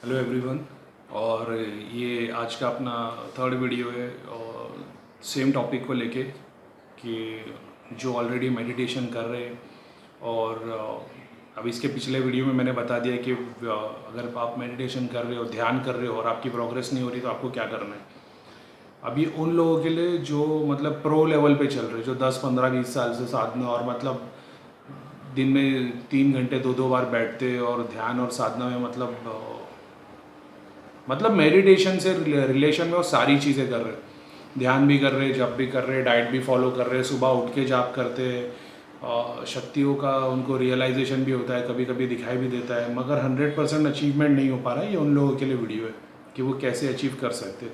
Hello everyone. और ये आज का अपना थर्ड वीडियो है और सेम टॉपिक को लेके कि जो ऑलरेडी मेडिटेशन कर रहे हैं और अब इसके पिछले वीडियो में मैंने बता दिया कि अगर आप मेडिटेशन कर रहे हो, ध्यान कर रहे हो और आपकी प्रोग्रेस नहीं हो रही तो आपको क्या करना है। अभी उन लोगों के लिए जो मतलब प्रो लेवल पे चल रहे हैं, जो 10 15 20 साल से साधना और मतलब दिन में 3 घंटे 2 2 बार बैठते और ध्यान और साधना में मतलब मेडिटेशन से रिलेशन में वो सारी चीज़ें कर रहे हैं। ध्यान भी कर रहे हैं, जप भी कर रहे हैं, डाइट भी फॉलो कर रहे हैं, सुबह उठ के जाप करते हैं, शक्तियों का उनको रियलाइजेशन भी होता है, कभी कभी दिखाई भी देता है, मगर 100% अचीवमेंट नहीं हो पा रहा है। ये उन लोगों के लिए वीडियो है कि वो कैसे अचीव कर सकते हैं।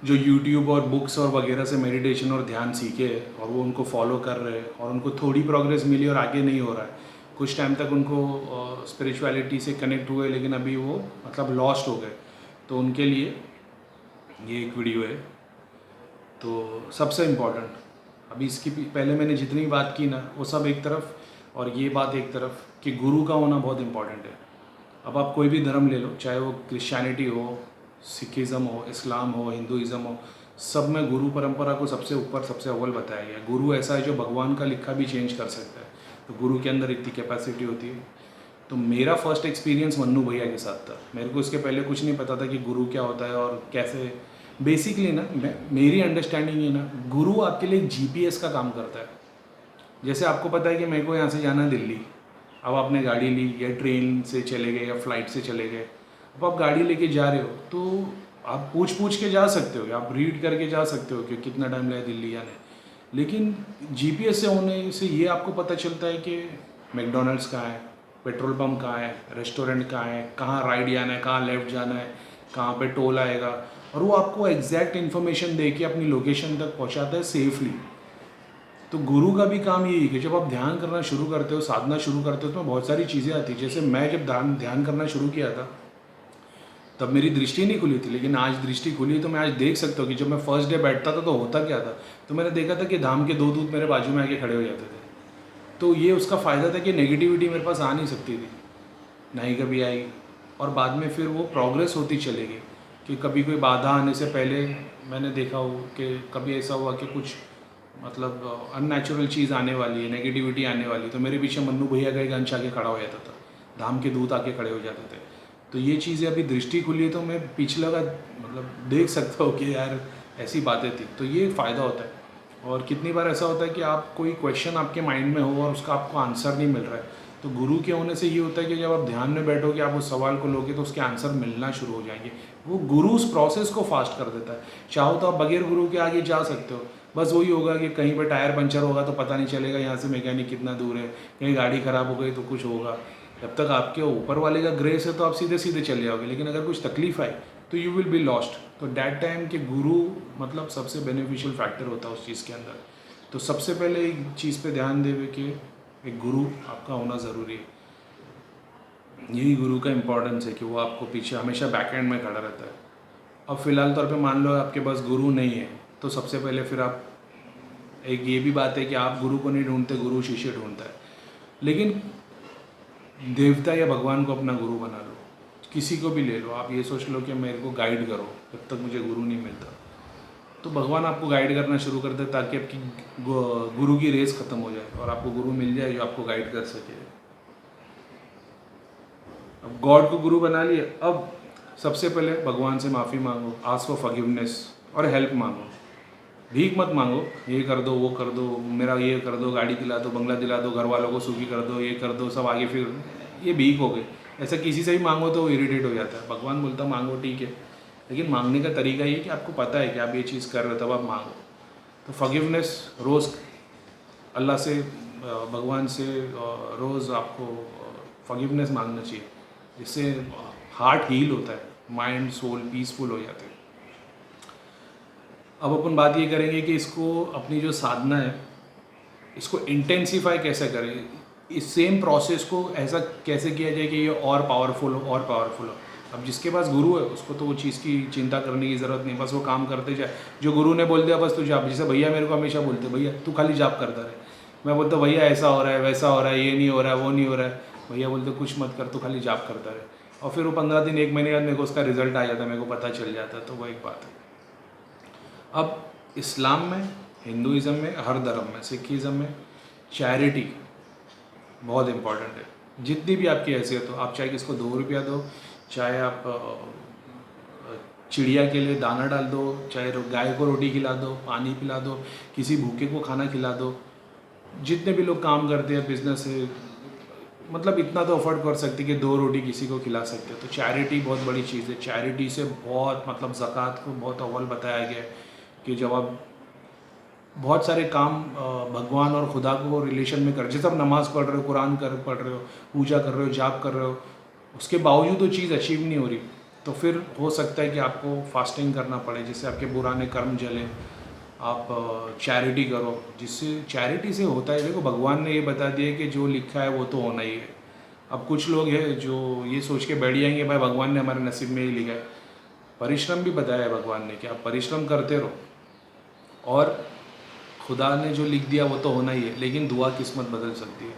जो यूट्यूब और बुक्स और वगैरह से मेडिटेशन और ध्यान सीखे और वो उनको फॉलो कर रहे हैं और उनको थोड़ी प्रोग्रेस मिली और आगे नहीं हो रहा है, कुछ टाइम तक उनको स्पिरिचुअलिटी से कनेक्ट हुए लेकिन अभी वो मतलब लॉस्ट हो गए, तो उनके लिए ये एक वीडियो है। तो सबसे इम्पोर्टेंट अभी इसकी पहले मैंने जितनी बात की ना वो सब एक तरफ और ये बात एक तरफ कि गुरु का होना बहुत इम्पोर्टेंट है। अब आप कोई भी धर्म ले लो, चाहे वो क्रिश्चियनिटी हो, सिखिज़म हो, इस्लाम हो, हिंदुइज़्म हो, सब में गुरु परंपरा को सबसे ऊपर सबसे अव्वल बताया गया। गुरु ऐसा है जो भगवान का लिखा भी चेंज कर सकता है, तो गुरु के अंदर इतनी कैपेसिटी होती है। तो मेरा फर्स्ट एक्सपीरियंस मन्नू भैया के साथ था। मेरे को इसके पहले कुछ नहीं पता था कि गुरु क्या होता है और कैसे। बेसिकली ना मेरी अंडरस्टैंडिंग है ना, गुरु आपके लिए जीपीएस का काम करता है। जैसे आपको पता है कि मेरे को यहाँ से जाना है दिल्ली, अब आपने गाड़ी ली या ट्रेन से चले गए या फ्लाइट से चले गए, अब आप गाड़ी लेके जा रहे हो तो आप पूछ के जा सकते हो, आप रीड करके जा सकते हो कि कितना टाइम लगे दिल्ली जाने। लेकिन जीपीएस से होने से ये आपको पता चलता है कि मैकडोनल्ड्स कहाँ है, पेट्रोल पंप कहाँ है, रेस्टोरेंट कहाँ है, कहाँ राइट जाना है, कहाँ लेफ़्ट जाना है, कहाँ पे टोल आएगा, और वो आपको एग्जैक्ट इन्फॉर्मेशन दे के अपनी लोकेशन तक पहुँचाता है सेफली। तो गुरु का भी काम यही है कि जब आप ध्यान करना शुरू करते हो, साधना शुरू करते हो, तो बहुत सारी चीज़ें आती हैं। जैसे मैं जब ध्यान करना शुरू किया था तब मेरी दृष्टि नहीं खुली थी, लेकिन आज दृष्टि खुली। तो मैं आज देख सकता हूँ कि जब मैं फर्स्ट डे बैठता था तो होता क्या था। तो मैंने देखा था कि धाम के 2 दूत मेरे बाजू में आके खड़े हो जाते थे। तो ये उसका फ़ायदा था कि नेगेटिविटी मेरे पास आ नहीं सकती थी, ना ही कभी आई। और बाद में फिर वो प्रोग्रेस होती चलेगी कि कभी कोई बाधा आने से पहले मैंने देखा हो कि कभी ऐसा हुआ कि कुछ मतलब अननेचुरल चीज़ आने वाली है, नेगेटिविटी आने वाली, तो मेरे पीछे मन्नू भैया का एक अंश आके खड़ा हो जाता था, धाम के दूत आके खड़े हो जाते थे। तो ये चीज़ें अभी दृष्टि खुली है तो मैं पिछला का मतलब देख सकता हूँ कि यार ऐसी बातें थी। तो ये फ़ायदा होता है। और कितनी बार ऐसा होता है कि आप कोई क्वेश्चन आपके माइंड में हो और उसका आपको आंसर नहीं मिल रहा है, तो गुरु के होने से ये होता है कि जब आप ध्यान में बैठोगे, आप उस सवाल को लोगे तो उसके आंसर मिलना शुरू हो जाएंगे। वो गुरु उस प्रोसेस को फास्ट कर देता है। चाहो तो आप बगैर गुरु के आगे जा सकते हो, बस वही होगा कि कहीं पर टायर पंचर होगा तो पता नहीं चलेगा यहाँ से मैकेनिक कितना दूर है, कहीं गाड़ी ख़राब हो गई तो कुछ होगा। जब तक आपके ऊपर वाले का ग्रेस है तो आप सीधे सीधे चले जाओगे, लेकिन अगर कुछ तकलीफ आए तो यू विल बी लॉस्ट। तो डैट टाइम के गुरु मतलब सबसे बेनिफिशियल फैक्टर होता है उस चीज़ के अंदर। तो सबसे पहले एक चीज़ पे ध्यान देवे कि एक गुरु आपका होना ज़रूरी है। यही गुरु का इम्पोर्टेंस है कि वो आपको पीछे हमेशा बैक एंड में खड़ा रहता है। अब फ़िलहाल तौर पे मान लो आपके पास गुरु नहीं है, तो सबसे पहले फिर आप एक ये भी बात है कि आप गुरु को नहीं ढूंढते, गुरु शिष्य ढूंढता है। लेकिन देवता या भगवान को अपना गुरु बना लो, किसी को भी ले लो। आप ये सोच लो कि मेरे को गाइड करो जब तक मुझे गुरु नहीं मिलता, तो भगवान आपको गाइड करना शुरू कर दे ताकि आपकी गुरु की रेस ख़त्म हो जाए और आपको गुरु मिल जाए जो आपको गाइड कर सके। अब गॉड को गुरु बना लिए, अब सबसे पहले भगवान से माफ़ी मांगो, आस्क फॉर फॉरगिवनेस और हेल्प मांगो। भीख मत मांगो, ये कर दो, वो कर दो, मेरा ये कर दो, गाड़ी दिला दो, बंगला दिला दो, घर वालों को सुखी कर दो, ये कर दो, सब आगे फिर ये भीख हो गई। ऐसा किसी से भी मांगो तो वो इरिटेट हो जाता है। भगवान बोलता मांगो ठीक है, लेकिन मांगने का तरीका ये कि आपको पता है कि आप ये चीज़ कर रहे हो, तब आप मांगो। तो फॉरगिवनेस रोज़ अल्लाह से, भगवान से रोज़ आपको फॉरगिवनेस मांगना चाहिए, जिससे हार्ट हील होता है, माइंड सोल पीसफुल हो जाते हैं। अब अपन बात ये करेंगे कि इसको अपनी जो साधना है इसको इंटेंसीफाई कैसे करें, इस सेम प्रोसेस को ऐसा कैसे किया जाए कि ये और पावरफुल हो और पावरफुल हो। अब जिसके पास गुरु है उसको तो वो चीज़ की चिंता करने की ज़रूरत नहीं, बस वो काम करते जाए। जो गुरु ने बोल दिया बस तू जाप, जैसे भैया मेरे को हमेशा बोलते भैया तू खाली जाप करता रहे। मैं बोलता भैया ऐसा हो रहा है, वैसा हो रहा है, ये नहीं हो रहा है, वो नहीं हो रहा है। भैया बोलते कुछ मत कर, तो खाली जाप करता रहे, और फिर वो 15 दिन 1 महीने बाद मेरे को उसका रिजल्ट आ जाता, मेरे को पता चल जाता। तो वो एक बात है। अब इस्लाम में, हिंदुज़म में, हर धर्म में, सिखिज़म में चैरिटी बहुत इम्पॉर्टेंट है। जितनी भी आपकी हैसियत हो, आप चाहे किसको 2 रुपया दो, चाहे आप चिड़िया के लिए दाना डाल दो, चाहे गाय को रोटी खिला दो, पानी पिला दो, किसी भूखे को खाना खिला दो। जितने भी लोग काम करते हैं, बिजनेस है, मतलब इतना तो अफोर्ड कर सकते कि 2 रोटी किसी को खिला सकते हो। तो चैरिटी बहुत बड़ी चीज़ है। चैरिटी से बहुत, मतलब ज़कात को बहुत अव्वल बताया गया है कि जब आप बहुत सारे काम भगवान और खुदा को रिलेशन में कर, जैसे आप नमाज़ पढ़ रहे हो, कुरान पढ़ रहे हो, पूजा कर रहे हो, जाप कर रहे हो, उसके बावजूद वो चीज़ अचीव नहीं हो रही, तो फिर हो सकता है कि आपको फास्टिंग करना पड़े, जिससे आपके पुराने कर्म जले। आप चैरिटी करो, जिससे चैरिटी से होता है। देखो, भगवान ने ये बता दिया कि जो लिखा है वो तो होना ही है। अब कुछ लोग हैं जो ये सोच के बैठ जाएंगे, भाई भगवान ने हमारे नसीब में ही लिखा है। परिश्रम भी बताया है भगवान ने कि आप परिश्रम करते रहो, और खुदा ने जो लिख दिया वो तो होना ही है, लेकिन दुआ किस्मत बदल सकती है।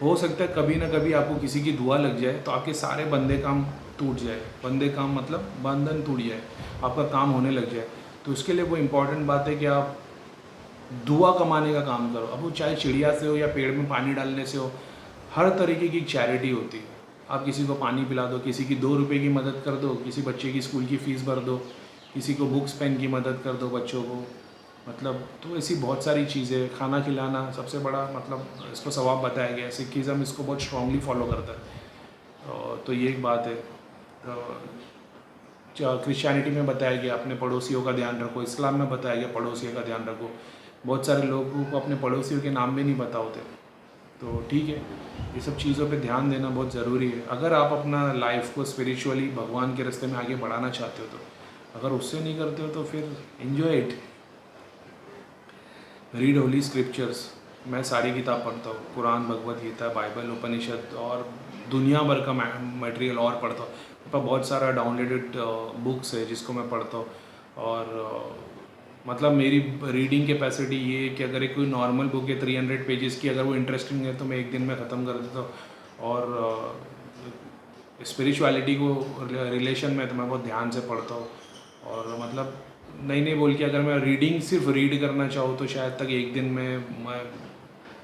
हो सकता है कभी ना कभी आपको किसी की दुआ लग जाए तो आपके सारे बंदे काम टूट जाए, बंदे काम मतलब बंधन टूट जाए, आपका काम होने लग जाए। तो उसके लिए वो इम्पॉर्टेंट बात है कि आप दुआ कमाने का काम करो। अब वो चाहे चिड़िया से हो या पेड़ में पानी डालने से हो, हर तरीके की चैरिटी होती है। आप किसी को पानी पिला दो, किसी की 2 रुपये की मदद कर दो, किसी बच्चे की स्कूल की फ़ीस भर दो, किसी को बुक्स पेन की मदद कर दो बच्चों को, मतलब तो ऐसी बहुत सारी चीज़ें। खाना खिलाना सबसे बड़ा, मतलब इसको सवाब बताया गया है। सिखिज़म इसको बहुत स्ट्रांगली फॉलो करता है। तो ये एक बात है। क्रिश्चियनिटी में बताया गया अपने पड़ोसियों का ध्यान रखो, इस्लाम में बताया गया पड़ोसियों का ध्यान रखो। बहुत सारे लोगों को अपने पड़ोसियों के नाम भी नहीं पता होते। तो ठीक है, ये सब चीज़ों पे ध्यान देना बहुत ज़रूरी है अगर आप अपना लाइफ को स्पिरिचुअली भगवान के रास्ते में आगे बढ़ाना चाहते हो। तो अगर उससे नहीं करते हो तो फिर enjoy it. Read Holi scriptures. मैं सारी किताब पढ़ता हूँ, कुरान, भगवत गीता, बाइबल, उपनिषद और दुनिया भर का मटेरियल और पढ़ता हूँ। मेरे पास बहुत सारा डाउनलोडेड बुक्स है जिसको मैं पढ़ता हूँ। और मतलब मेरी रीडिंग कैपेसिटी ये है कि अगर एक कोई नॉर्मल बुक है 300 पेजेस की, अगर वो इंटरेस्टिंग है तो मैं एक दिन में ख़त्म कर देता हूँ। और स्पिरिचुअलिटी को रिलेशन में तो मैं बहुत ध्यान से पढ़ता हूँ। और मतलब नहीं बोल के, अगर मैं रीडिंग सिर्फ रीड करना चाहूँ तो शायद तक एक दिन में मैं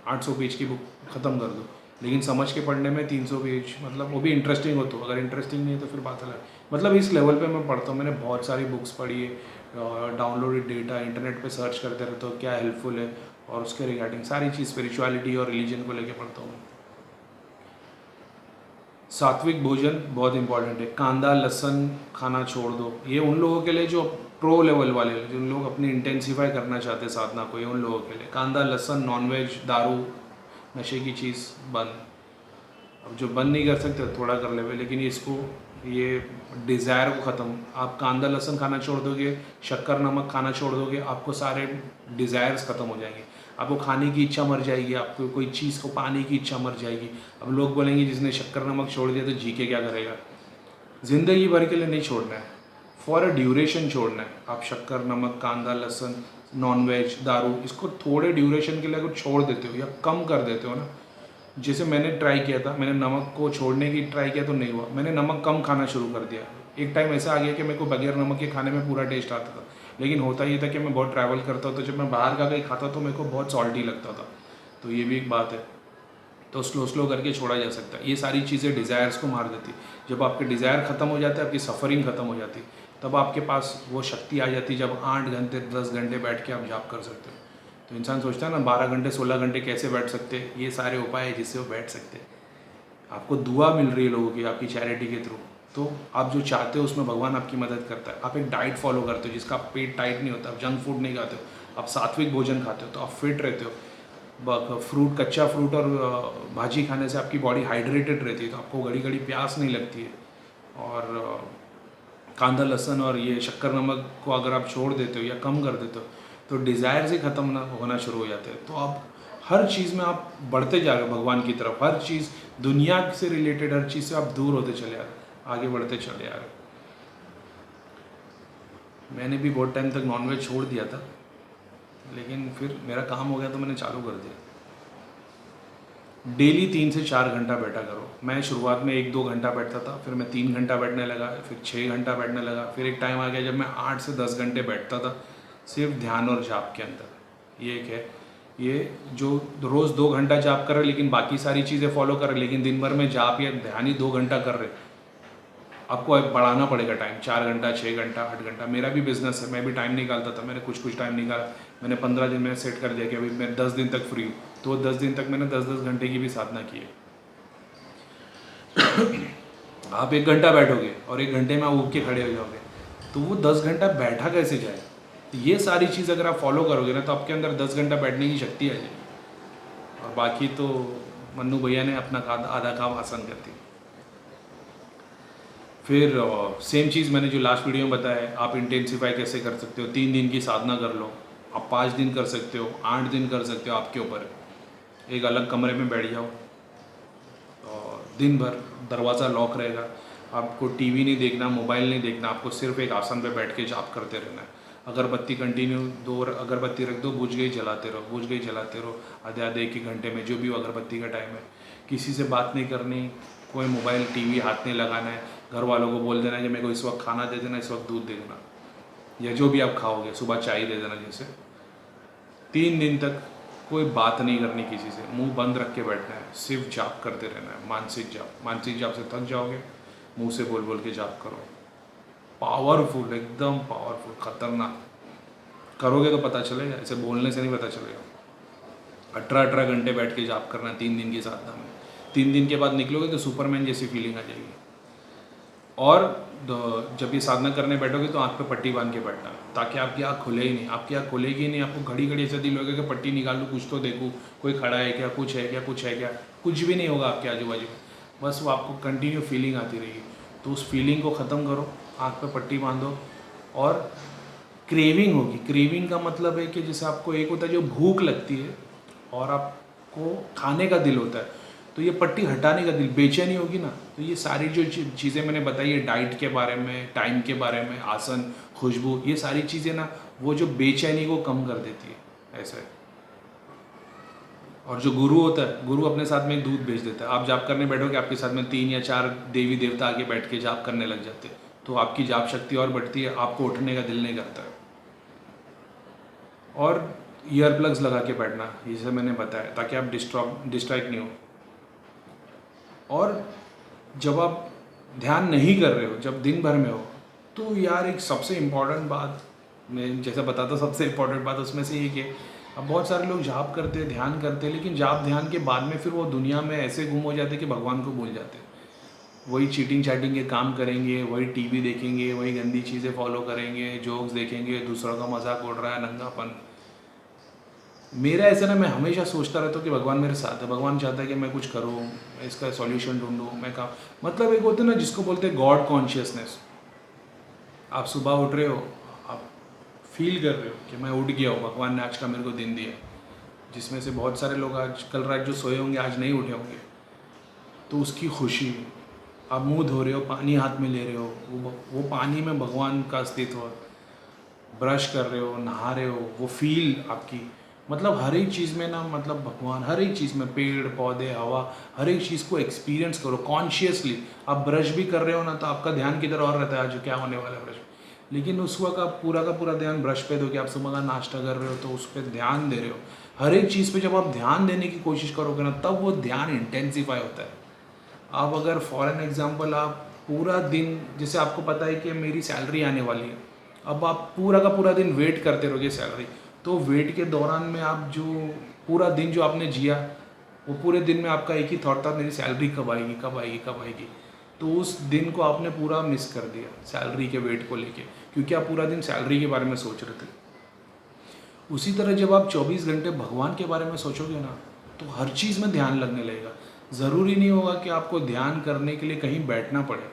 800 पेज की बुक ख़त्म कर दूँ। लेकिन समझ के पढ़ने में 300 पेज, मतलब वो भी इंटरेस्टिंग हो, तो अगर इंटरेस्टिंग नहीं है तो फिर बात अलग। मतलब इस लेवल पे मैं पढ़ता हूँ। मैंने बहुत सारी बुक्स पढ़ी है, डाउनलोडेड डेटा, इंटरनेट पे सर्च करते रहते हो क्या हेल्पफुल है, और उसके रिगार्डिंग सारी चीज़ स्पिरिचुअलिटी और रिलीजन को लेके पढ़ता हूँ। सात्विक भोजन बहुत इंपॉर्टेंट है। कांदा लहसुन खाना छोड़ दो। ये उन लोगों के लिए जो प्रो लेवल वाले, जो लोग अपनी इंटेंसीफाई करना चाहते हैं साधना को, ये उन लोगों के लिए। कांदा लहसुन, नॉनवेज, दारू, नशे की चीज़ बंद। अब जो बंद नहीं कर सकते थोड़ा कर ले, लेकिन इसको, ये डिज़ायर को ख़त्म। आप कांदा लहसुन खाना छोड़ दोगे, शक्कर नमक खाना छोड़ दोगे, आपको सारे डिज़ायर्स ख़त्म हो जाएंगे। आपको खाने की इच्छा मर जाएगी, आपको कोई चीज़ को पाने की इच्छा मर जाएगी। अब लोग बोलेंगे जिसने शक्कर नमक छोड़ दिया तो जी के क्या करेगा। ज़िंदगी भर के लिए नहीं छोड़ना है, फॉर अ ड्यूरेशन छोड़ना है। आप शक्कर नमक, कांदा लहसुन, नॉनवेज, दारू, इसको थोड़े ड्यूरेशन के लिए अगर छोड़ देते हो या कम कर देते हो ना, जैसे मैंने ट्राई किया था, मैंने नमक को छोड़ने की ट्राई किया तो नहीं हुआ, मैंने नमक कम खाना शुरू कर दिया। एक टाइम ऐसा आ गया कि मेरे को बगैर नमक के खाने में पूरा टेस्ट आता था। लेकिन होता ये था कि मैं बहुत ट्रैवल करता तो जब मैं बाहर का कहीं खाता तो मेरे को बहुत सॉल्टी लगता था। तो ये भी एक बात है। तो स्लो करके छोड़ा जा सकता है। ये सारी चीज़ें डिज़ायर्स को मार देती। जब आपके डिज़ायर ख़त्म हो जाते हैं, आपकी सफ़रिंग ख़त्म हो जाती, तब आपके पास वो शक्ति आ जाती जब 8 घंटे 10 घंटे बैठ के आप जाप कर सकते हो। तो इंसान सोचता है ना 12 घंटे 16 घंटे कैसे बैठ सकते हैं। ये सारे उपाय है जिससे वो बैठ सकते हैं। आपको दुआ मिल रही है लोगों की आपकी चैरिटी के थ्रू, तो आप जो चाहते हो उसमें भगवान आपकी मदद करता है। आप एक डाइट फॉलो करते हो जिसका पेट टाइट नहीं होता, आप जंक फूड नहीं खाते हो, आप सात्विक भोजन खाते हो, तो आप फिट रहते हो। फ्रूट, कच्चा फ्रूट और भाजी खाने से आपकी बॉडी हाइड्रेटेड रहती है, तो आपको घड़ी घड़ी प्यास नहीं लगती है। और कांदा लहसुन और ये शक्कर नमक को अगर आप छोड़ देते हो या कम कर देते हो तो डिज़ायर से ख़त्म ना होना शुरू हो जाते हैं। तो आप हर चीज़ में आप बढ़ते जा रहे हो भगवान की तरफ। हर चीज़ दुनिया से रिलेटेड हर चीज़ से आप दूर होते चले आ रहे हो, आगे बढ़ते चले आ रहे हो। मैंने भी बहुत टाइम तक नॉनवेज छोड़ दिया था, लेकिन फिर मेरा काम हो गया तो मैंने चालू कर दिया। डेली 3 से 4 घंटा बैठा करो। मैं शुरुआत में 1-2 घंटा बैठता था, फिर मैं 3 घंटा बैठने लगा, फिर 6 घंटा बैठने लगा, फिर एक टाइम आ गया जब मैं 8 से 10 घंटे बैठता था सिर्फ ध्यान और जाप के अंदर। ये एक है, ये जो रोज़ 2 घंटा जाप कर रहे लेकिन बाकी सारी चीज़ें फॉलो कर रहे, लेकिन दिन भर में जाप या ध्यान ही 2 घंटा कर रहे, आपको अब बढ़ाना पड़ेगा टाइम, 4 घंटा, 6 घंटा, 8 घंटा। मेरा भी बिजनेस है, मैं भी टाइम निकालता था, मैंने कुछ टाइम निकाला। मैंने 15 दिन में सेट कर दिया कि अभी मैं 10 दिन तक फ्री हूँ, तो 10 दिन तक मैंने 10-10 घंटे की भी साधना की है। आप 1 घंटा बैठोगे और 1 घंटे में उठ के खड़े हो जाओगे, तो वो 10 घंटा बैठा कैसे जाए? तो ये सारी चीज़ अगर आप फॉलो करोगे ना, तो आपके अंदर 10 घंटा बैठने की शक्ति आ जाएगी। और बाकी तो मन्नू भैया ने अपना आधा काम आसान कर दिया। फिर सेम चीज़ मैंने जो लास्ट वीडियो में बताया है, आप इंटेंसिफाई कैसे कर सकते हो। 3 दिन की साधना कर लो, आप 5 दिन कर सकते हो, 8 दिन कर सकते हो, आपके ऊपर है। एक अलग कमरे में बैठ जाओ और दिन भर दरवाज़ा लॉक रहेगा, आपको टीवी नहीं देखना, मोबाइल नहीं देखना, आपको सिर्फ एक आसन पे बैठ के जाप करते रहना है। अगरबत्ती कंटिन्यू 2 अगरबत्ती रख दो, बुझ गई जलाते रहो, बुझ गई जलाते रहो, आधे आधे 1-1 घंटे में, जो भी अगरबत्ती का टाइम है। किसी से बात नहीं करनी, कोई मोबाइल टीवी हाथ नहीं लगाना है। घर वालों को बोल देना है कि मेरे को इस वक्त खाना दे देना, इस वक्त दूध दे देना, या जो भी आप खाओगे, सुबह चाय दे देना। जैसे 3 दिन तक कोई बात नहीं करनी किसी से, मुंह बंद रख के बैठना है, सिर्फ जाप करते रहना है, मानसिक जाप। मानसिक जाप से थक जाओगे, मुंह से बोल बोल के जाप करो। पावरफुल, एकदम पावरफुल, खतरनाक। करोगे तो पता चलेगा, ऐसे बोलने से नहीं पता चलेगा। 18-18 घंटे बैठ के जाप करना 3 दिन की साधना में। 3 दिन के बाद निकलोगे तो सुपरमैन जैसी फीलिंग आ जाएगी। और जब ये साधना करने बैठोगे तो आँख पे पट्टी बांध के बैठना, ताकि आपकी आँख खुले ही नहीं। आपकी आँख खुलेगी नहीं, आपको घड़ी घड़ी ऐसा दिल होगा कि पट्टी निकाल लूँ, कुछ तो देखूँ, कोई खड़ा है क्या, कुछ है क्या, कुछ है क्या। कुछ भी नहीं होगा आपके आजू बाजू में, बस वो आपको कंटिन्यू फीलिंग आती रहेगी। तो उस फीलिंग को ख़त्म करो, आँख पे पट्टी बांधो। और क्रेविंग होगी। क्रेविंग का मतलब है कि जैसे आपको एक होता है जो भूख लगती है और आपको खाने का दिल होता है, तो ये पट्टी हटाने का दिल, बेचैनी होगी ना, तो ये सारी जो चीज़ें मैंने बताई है, डाइट के बारे में, टाइम के बारे में, आसन, खुशबू, ये सारी चीज़ें ना वो जो बेचैनी को कम कर देती है ऐसे। और जो गुरु होता है, गुरु अपने साथ में दूध भेज देता है। आप जाप करने बैठोगे, आपके साथ में 3 या 4 देवी देवता आगे बैठ के जाप करने लग जाते हैं, तो आपकी जाप शक्ति और बढ़ती है, आपको उठने का दिल नहीं करता है। और ईयर प्लग्स लगा के बैठना, जैसे मैंने बताया, ताकि आप डिस्ट्रैक्ट नहीं हो। और जब आप ध्यान नहीं कर रहे हो, जब दिन भर में हो, तो यार एक सबसे इम्पॉर्टेंट बात, मैं जैसा बताता सबसे इम्पॉर्टेंट बात उसमें से ये कि अब बहुत सारे लोग जाप करते हैं, ध्यान करते हैं, लेकिन जाप ध्यान के बाद में फिर वो दुनिया में ऐसे गुम हो जाते हैं कि भगवान को भूल जाते हैं। वही चीटिंग चैटिंग के काम करेंगे, वही टीवी देखेंगे, वही गंदी चीज़ें फॉलो करेंगे, जोक्स देखेंगे, दूसरों का मजाक उड़ रहा है, नंगापन। मेरा ऐसा ना, मैं हमेशा सोचता रहता हूँ कि भगवान मेरे साथ है, भगवान चाहता है कि मैं कुछ करूँ, मैं इसका सॉल्यूशन ढूंढूँ, मैं काम, मतलब एक होता है ना जिसको बोलते हैं गॉड कॉन्शियसनेस। आप सुबह उठ रहे हो, आप फील कर रहे हो कि मैं उठ गया हूँ, भगवान ने आज का मेरे को दिन दिया। जिसमें से बहुत सारे लोग आज कल रात जो सोए होंगे आज नहीं उठे होंगे, तो उसकी खुशी। आप मुंह धो रहे हो, पानी हाथ में ले रहे हो, वो पानी में भगवान का अस्तित्व। ब्रश कर रहे हो, नहा रहे हो, वो फील आपकी, मतलब हर एक चीज़ में ना, मतलब भगवान हर एक चीज़ में, पेड़ पौधे, हवा, हर एक चीज़ को एक्सपीरियंस करो कॉन्शियसली। आप ब्रश भी कर रहे हो ना, तो आपका ध्यान किधर और रहता है, आज क्या होने वाला है ब्रश, लेकिन उस वक्त आप पूरा का पूरा ध्यान ब्रश पे दो कि आप सुबह का नाश्ता कर रहे हो, तो उस पर ध्यान दे रहे हो। हर एक चीज़ पे जब आप ध्यान देने की कोशिश करोगे ना, तब वो ध्यान इंटेंसिफाई होता है। आप अगर फॉर एन एग्जाम्पल, आप पूरा दिन, जैसे आपको पता है कि मेरी सैलरी आने वाली है, अब आप पूरा का पूरा दिन वेट करते रहोगे सैलरी, तो वेट के दौरान में आप जो पूरा दिन जो आपने जिया, वो पूरे दिन में आपका एक ही थॉट था, मेरी सैलरी कब आएगी, कब आएगी, कब आएगी। तो उस दिन को आपने पूरा मिस कर दिया सैलरी के वेट को लेके, क्योंकि आप पूरा दिन सैलरी के बारे में सोच रहे थे। उसी तरह जब आप 24 घंटे भगवान के बारे में सोचोगे ना, तो हर चीज़ में ध्यान लगने लगेगा। ज़रूरी नहीं होगा कि आपको ध्यान करने के लिए कहीं बैठना पड़े,